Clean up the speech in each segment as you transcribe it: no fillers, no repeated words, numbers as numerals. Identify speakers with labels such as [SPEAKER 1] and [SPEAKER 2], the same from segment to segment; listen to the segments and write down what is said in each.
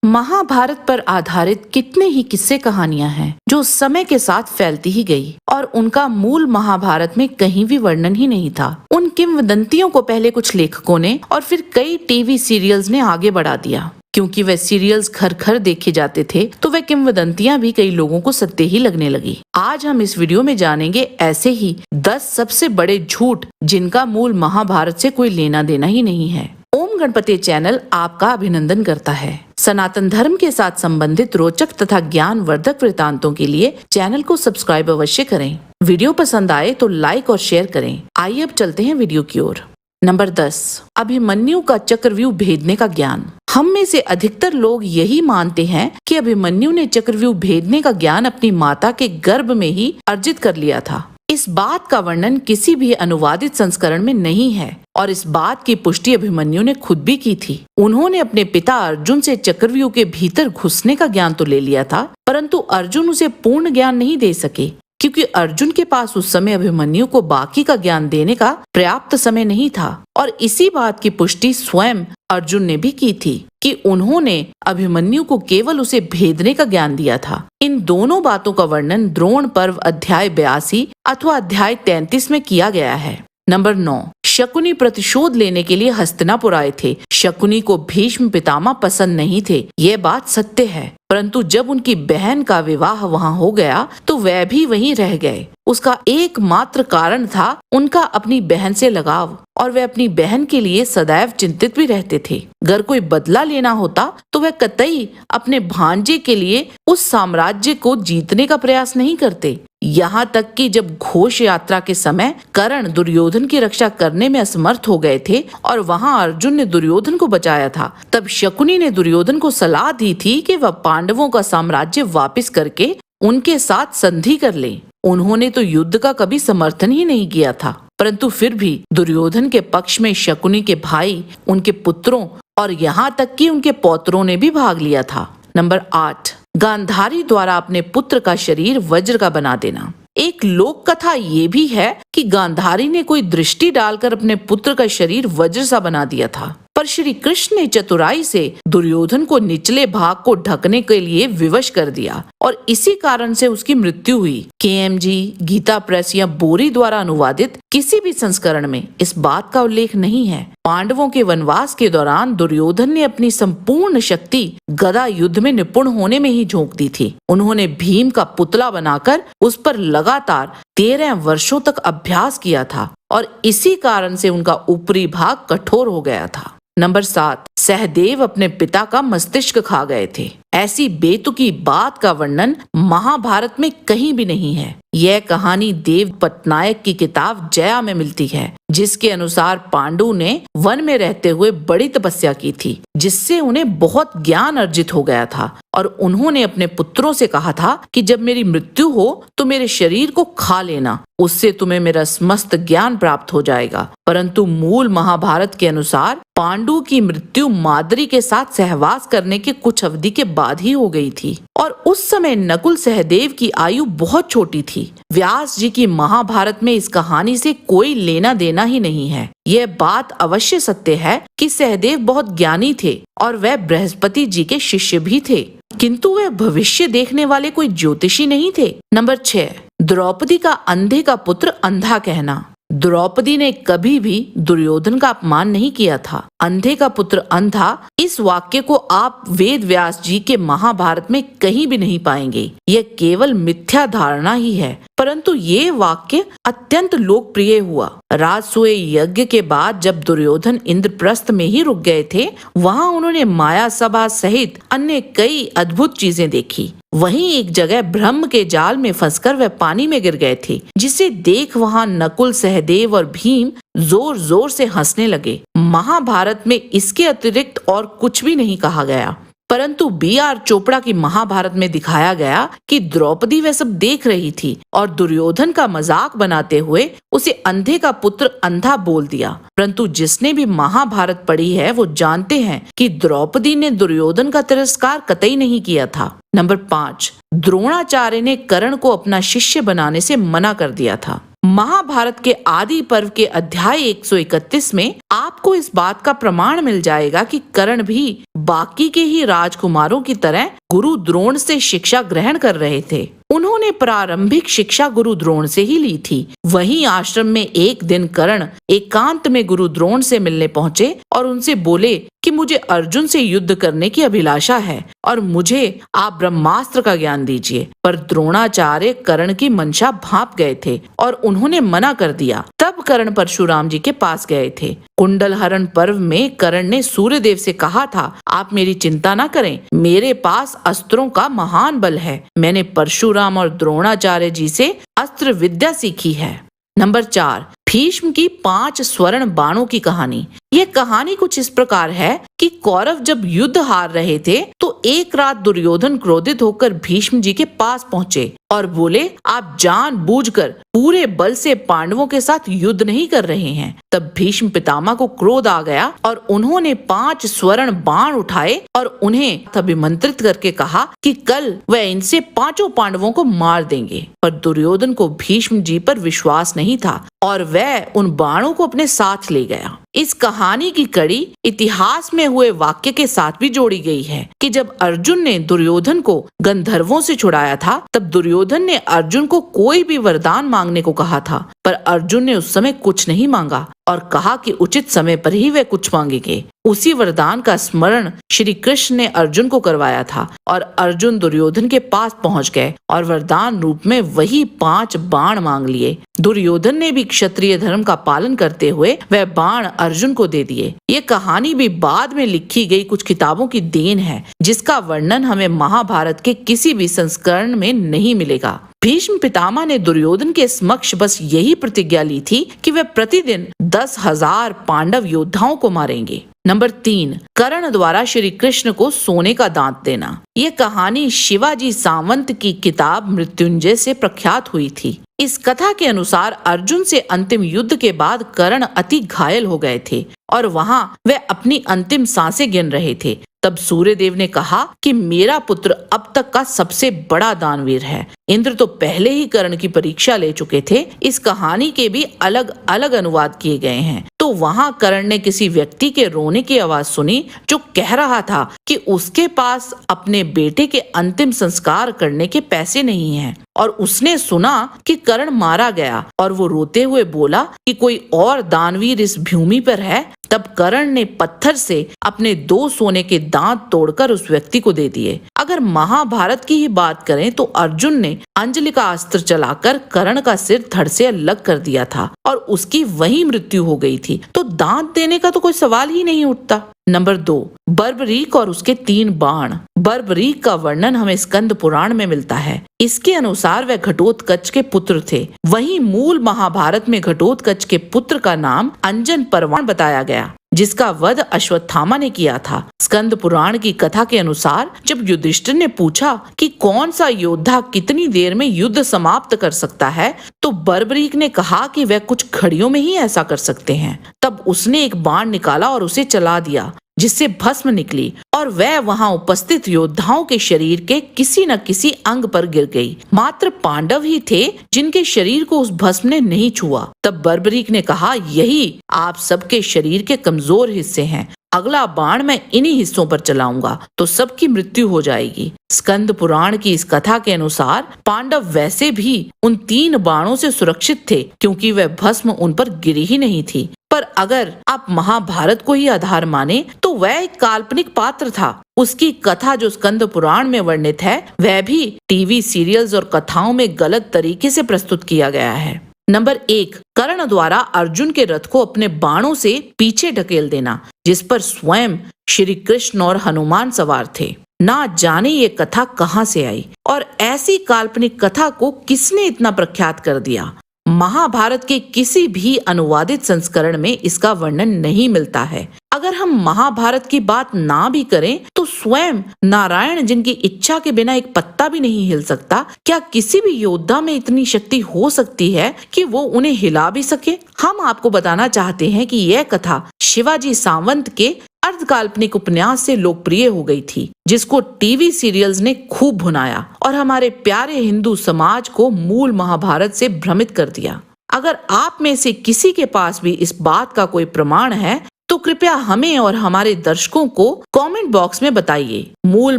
[SPEAKER 1] महाभारत पर आधारित कितने ही किस्से कहानियां हैं जो समय के साथ फैलती ही गई और उनका मूल महाभारत में कहीं भी वर्णन ही नहीं था। उन किंवदंतियों को पहले कुछ लेखकों ने और फिर कई टीवी सीरियल्स ने आगे बढ़ा दिया। क्योंकि वह सीरियल्स घर घर देखे जाते थे तो वह किंवदंतियां भी कई लोगों को सत्य ही लगने लगी। आज हम इस वीडियो में जानेंगे ऐसे ही 10 सबसे बड़े झूठ जिनका मूल महाभारत से कोई लेना देना ही नहीं है। ओम गणपति चैनल आपका अभिनंदन करता है। सनातन धर्म के साथ संबंधित रोचक तथा ज्ञानवर्धक वृतांतों के लिए चैनल को सब्सक्राइब अवश्य करें। वीडियो पसंद आए तो लाइक और शेयर करें। आइए अब चलते हैं वीडियो की ओर। नंबर 10, अभिमन्यु का चक्रव्यूह भेदने का ज्ञान। हम में से अधिकतर लोग यही मानते हैं कि अभिमन्यु ने चक्रव्यूह भेदने का ज्ञान अपनी माता के गर्भ में ही अर्जित कर लिया था। इस बात का वर्णन किसी भी अनुवादित संस्करण में नहीं है और इस बात की पुष्टि अभिमन्यु ने खुद भी की थी। उन्होंने अपने पिता अर्जुन से चक्रव्यूह के भीतर घुसने का ज्ञान तो ले लिया था, परंतु अर्जुन उसे पूर्ण ज्ञान नहीं दे सके क्योंकि अर्जुन के पास उस समय अभिमन्यु को बाकी का ज्ञान देने का पर्याप्त समय नहीं था। और इसी बात की पुष्टि स्वयं अर्जुन ने भी की थी कि उन्होंने अभिमन्यु को केवल उसे भेदने का ज्ञान दिया था। इन दोनों बातों का वर्णन द्रोण पर्व अध्याय 82 अथवा अध्याय 33 में किया गया है। नंबर 9, शकुनी प्रतिशोध लेने के लिए हस्तिनापुर आए थे। शकुनी को भीष्म पितामह पसंद नहीं थे, यह बात सत्य है, परंतु जब उनकी बहन का विवाह वहां हो गया तो वह भी वहीं रह गए। उसका एकमात्र कारण था उनका अपनी बहन से लगाव और वे अपनी बहन के लिए सदैव चिंतित भी रहते थे। अगर कोई बदला लेना होता तो वह कतई अपने भांजे के लिए उस साम्राज्य को जीतने का प्रयास नहीं करते। यहाँ तक कि जब घोष यात्रा के समय कर्ण दुर्योधन की रक्षा करने में असमर्थ हो गए थे और वहाँ अर्जुन ने दुर्योधन को बचाया था, तब शकुनी ने दुर्योधन को सलाह दी थी कि वह पांडवों का साम्राज्य वापस करके उनके साथ संधि कर ले। उन्होंने तो युद्ध का कभी समर्थन ही नहीं किया था, परंतु फिर भी दुर्योधन के पक्ष में शकुनी के भाई, उनके पुत्रों और यहाँ तक कि उनके पौत्रों ने भी भाग लिया था। नंबर 8, गांधारी द्वारा अपने पुत्र का शरीर वज्र का बना देना। एक लोक कथा ये भी है कि गांधारी ने कोई दृष्टि डालकर अपने पुत्र का शरीर वज्र सा बना दिया था, पर श्री कृष्ण ने चतुराई से दुर्योधन को निचले भाग को ढकने के लिए विवश कर दिया और इसी कारण से उसकी मृत्यु हुई। KMG, गीता प्रेस या बोरी द्वारा अनुवादित किसी भी संस्करण में इस बात का उल्लेख नहीं है। पांडवों के वनवास के दौरान दुर्योधन ने अपनी संपूर्ण शक्ति गदा युद्ध में निपुण होने में ही झोंक दी थी। उन्होंने भीम का पुतला बनाकर उस पर लगातार 13 वर्षों तक अभ्यास किया था और इसी कारण से उनका ऊपरी भाग कठोर हो गया था। नंबर 7, सहदेव अपने पिता का मस्तिष्क खा गए थे। ऐसी बेतुकी बात का वर्णन महाभारत में कहीं भी नहीं है। यह कहानी देव पटनायक की किताब जया में मिलती है, जिसके अनुसार पांडु ने वन में रहते हुए बड़ी तपस्या की थी, जिससे उन्हें बहुत ज्ञान अर्जित हो गया था और उन्होंने अपने पुत्रों से कहा था कि जब मेरी मृत्यु हो तो मेरे शरीर को खा लेना, उससे तुम्हें मेरा समस्त ज्ञान प्राप्त हो जाएगा। परंतु मूल महाभारत के अनुसार पांडु की मृत्यु माद्री के साथ सहवास करने के कुछ अवधि के बाद ही हो गई थी और उस समय नकुल सहदेव की आयु बहुत छोटी थी। व्यास जी की महाभारत में इस कहानी से कोई लेना देना ही नहीं है। यह बात अवश्य सत्य है कि सहदेव बहुत ज्ञानी थे और वह बृहस्पति जी के शिष्य भी थे, किंतु वह भविष्य देखने वाले कोई ज्योतिषी नहीं थे। नंबर 6, द्रौपदी का अंधे का पुत्र अंधा कहना। द्रौपदी ने कभी भी दुर्योधन का अपमान नहीं किया था। अंधे का पुत्र अंधा, इस वाक्य को आप वेद व्यास जी के महाभारत में कहीं भी नहीं पाएंगे। यह केवल मिथ्या धारणा ही है, परंतु ये वाक्य अत्यंत लोकप्रिय हुआ। राजसूय यज्ञ के बाद जब दुर्योधन इंद्रप्रस्थ में ही रुक गए थे, वहाँ उन्होंने माया सभा सहित अन्य कई अद्भुत चीजें देखी। वहीं एक जगह ब्रह्म के जाल में फंसकर वह पानी में गिर गए थे, जिसे देख वहाँ नकुल, सहदेव और भीम जोर जोर से हंसने लगे। महाभारत में इसके अतिरिक्त और कुछ भी नहीं कहा गया, परंतु BR चोपड़ा की महाभारत में दिखाया गया कि द्रौपदी वह सब देख रही थी और दुर्योधन का मजाक बनाते हुए उसे अंधे का पुत्र अंधा बोल दिया। परंतु जिसने भी महाभारत पढ़ी है वो जानते हैं कि द्रौपदी ने दुर्योधन का तिरस्कार कतई नहीं किया था। नंबर 5, द्रोणाचार्य ने कर्ण को अपना शिष्य बनाने से मना कर दिया था। महाभारत के आदि पर्व के अध्याय 131 में आपको इस बात का प्रमाण मिल जाएगा कि कर्ण भी बाकी के ही राजकुमारों की तरह गुरु द्रोण से शिक्षा ग्रहण कर रहे थे। उन्होंने प्रारंभिक शिक्षा गुरु द्रोण से ही ली थी। वहीं आश्रम में एक दिन कर्ण एकांत में गुरु द्रोण से मिलने पहुंचे और उनसे बोले कि मुझे अर्जुन से युद्ध करने की अभिलाषा है और मुझे आप ब्रह्मास्त्र का ज्ञान दीजिए। पर द्रोणाचार्य कर्ण की मंशा भांप गए थे और उन्होंने मना कर दिया। तब कर्ण परशुराम जी के पास गए थे। कुंडल हरण पर्व में कर्ण ने सूर्यदेव से कहा था, आप मेरी चिंता न करें, मेरे पास अस्त्रों का महान बल है। मैंने परशुराम और द्रोणाचार्य जी से अस्त्र विद्या सीखी है। नंबर 4, भीष्म की 5 स्वर्ण बाणों की कहानी। ये कहानी कुछ इस प्रकार है कि कौरव जब युद्ध हार रहे थे तो एक रात दुर्योधन क्रोधित होकर भीष्म जी के पास पहुंचे और बोले, आप जानबूझकर पूरे बल से पांडवों के साथ युद्ध नहीं कर रहे हैं। तब भीष्म पितामह को क्रोध आ गया और उन्होंने 5 स्वर्ण बाण उठाए और उन्हें अभिमंत्रित करके कहा कि कल वह इनसे 5 पांडवों को मार देंगे। पर दुर्योधन को भीष्म जी पर विश्वास नहीं था और वह उन बाणों को अपने साथ ले गया। इस कहानी की कड़ी इतिहास में हुए वाक्य के साथ भी जोड़ी गई है कि जब अर्जुन ने दुर्योधन को गंधर्वों से छुड़ाया था तब दुर्योधन ने अर्जुन को कोई भी वरदान मांगने को कहा था, पर अर्जुन ने उस समय कुछ नहीं मांगा और कहा कि उचित समय पर ही वे कुछ मांगेंगे। उसी वरदान का स्मरण श्री कृष्ण ने अर्जुन को करवाया था और अर्जुन दुर्योधन के पास पहुंच गए और वरदान रूप में वही 5 बाण मांग लिए। दुर्योधन ने भी क्षत्रिय धर्म का पालन करते हुए वह बाण अर्जुन को दे दिए। ये कहानी भी बाद में लिखी गई कुछ किताबों की देन है, जिसका वर्णन हमें महाभारत के किसी भी संस्करण में नहीं मिलेगा। भीष्म पितामह ने दुर्योधन के समक्ष बस यही प्रतिज्ञा ली थी कि वे प्रतिदिन 10,000 पांडव योद्धाओं को मारेंगे। नंबर 3, कर्ण द्वारा श्री कृष्ण को सोने का दांत देना। ये कहानी शिवाजी सावंत की किताब मृत्युंजय से प्रख्यात हुई थी। इस कथा के अनुसार अर्जुन से अंतिम युद्ध के बाद कर्ण अति घायल हो गए थे और वहां वे अपनी अंतिम सांसें गिन रहे थे। तब सूर्यदेव ने कहा कि मेरा पुत्र अब तक का सबसे बड़ा दानवीर है। इंद्र तो पहले ही कर्ण की परीक्षा ले चुके थे। इस कहानी के भी अलग अलग अनुवाद किए गए हैं। तो वहां कर्ण ने किसी व्यक्ति के रोने की आवाज सुनी जो कह रहा था कि उसके पास अपने बेटे के अंतिम संस्कार करने के पैसे नहीं हैं और उसने सुना कि कर्ण मारा गया और वो रोते हुए बोला कि कोई और दानवीर इस भूमि पर है। तब कर्ण ने पत्थर से अपने 2 सोने के दांत तोड़कर उस व्यक्ति को दे दिए। अगर महाभारत की ही बात करें तो अर्जुन ने अंजलि का अस्त्र चलाकर कर्ण का सिर धड़ से अलग कर दिया था और उसकी वही मृत्यु हो गई थी। तो दांत देने का तो कोई सवाल ही नहीं उठता। नंबर 2, बर्बरीक और उसके 3 बाण। बर्बरीक का वर्णन हमें स्कंद पुराण में मिलता है। इसके अनुसार वह घटोत्कच के पुत्र थे। वहीं मूल महाभारत में घटोत्कच के पुत्र का नाम अंजन परवान बताया गया, जिसका वध अश्वत्थामा ने किया था। स्कंद पुराण की कथा के अनुसार जब युधिष्ठिर ने पूछा कि कौन सा योद्धा कितनी देर में युद्ध समाप्त कर सकता है, तो बर्बरीक ने कहा कि वह कुछ घड़ियों में ही ऐसा कर सकते हैं। तब उसने एक बाण निकाला और उसे चला दिया, जिससे भस्म निकली और वह वहां उपस्थित योद्धाओं के शरीर के किसी न किसी अंग पर गिर गई। मात्र पांडव ही थे जिनके शरीर को उस भस्म ने नहीं छुआ। तब बर्बरीक ने कहा, यही आप सबके शरीर के कमजोर हिस्से हैं। अगला बाण मैं इन्हीं हिस्सों पर चलाऊंगा तो सबकी मृत्यु हो जाएगी। स्कंद पुराण की इस कथा के अनुसार पांडव वैसे भी उन 3 बाणों से सुरक्षित थे क्योंकि वह भस्म उन पर गिरी ही नहीं थी। पर अगर आप महाभारत को ही आधार माने तो वह एक काल्पनिक पात्र था। उसकी कथा जो स्कंद पुराण में वर्णित है वह भी टीवी सीरियल्स और कथाओं में गलत तरीके से प्रस्तुत किया गया है। नंबर 1, कर्ण द्वारा अर्जुन के रथ को अपने बाणों से पीछे ढकेल देना, जिस पर स्वयं श्री कृष्ण और हनुमान सवार थे। ना जाने ये कथा कहां से आई और ऐसी काल्पनिक कथा को किसने इतना प्रख्यात कर दिया। महाभारत के किसी भी अनुवादित संस्करण में इसका वर्णन नहीं मिलता है। अगर हम महाभारत की बात ना भी करें तो स्वयं नारायण, जिनकी इच्छा के बिना एक पत्ता भी नहीं हिल सकता, क्या किसी भी योद्धा में इतनी शक्ति हो सकती है कि वो उन्हें हिला भी सके? हम आपको बताना चाहते हैं कि यह कथा शिवाजी सावंत के अर्ध काल्पनिक उपन्यास से लोकप्रिय हो गई थी, जिसको टीवी सीरियल्स ने खूब भुनाया और हमारे प्यारे हिंदू समाज को मूल महाभारत से भ्रमित कर दिया। अगर आप में से किसी के पास भी इस बात का कोई प्रमाण है तो कृपया हमें और हमारे दर्शकों को कमेंट बॉक्स में बताइए। मूल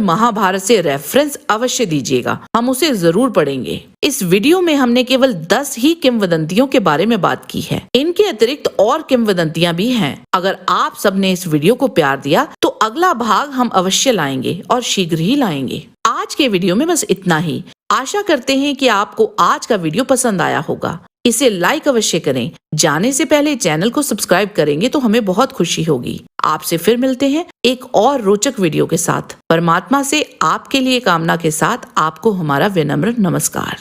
[SPEAKER 1] महाभारत से रेफरेंस अवश्य दीजिएगा, हम उसे जरूर पढ़ेंगे। इस वीडियो में हमने केवल 10 ही किंवदंतियों के बारे में बात की है। इनके अतिरिक्त और किंवदंतियां भी हैं। अगर आप सबने इस वीडियो को प्यार दिया तो अगला भाग हम अवश्य लाएंगे और शीघ्र ही लाएंगे। आज के वीडियो में बस इतना ही। आशा करते हैं कि आपको आज का वीडियो पसंद आया होगा। इसे लाइक अवश्य करें। जाने से पहले चैनल को सब्सक्राइब करेंगे तो हमें बहुत खुशी होगी। आपसे फिर मिलते हैं एक और रोचक वीडियो के साथ। परमात्मा से आपके लिए कामना के साथ आपको हमारा विनम्र नमस्कार।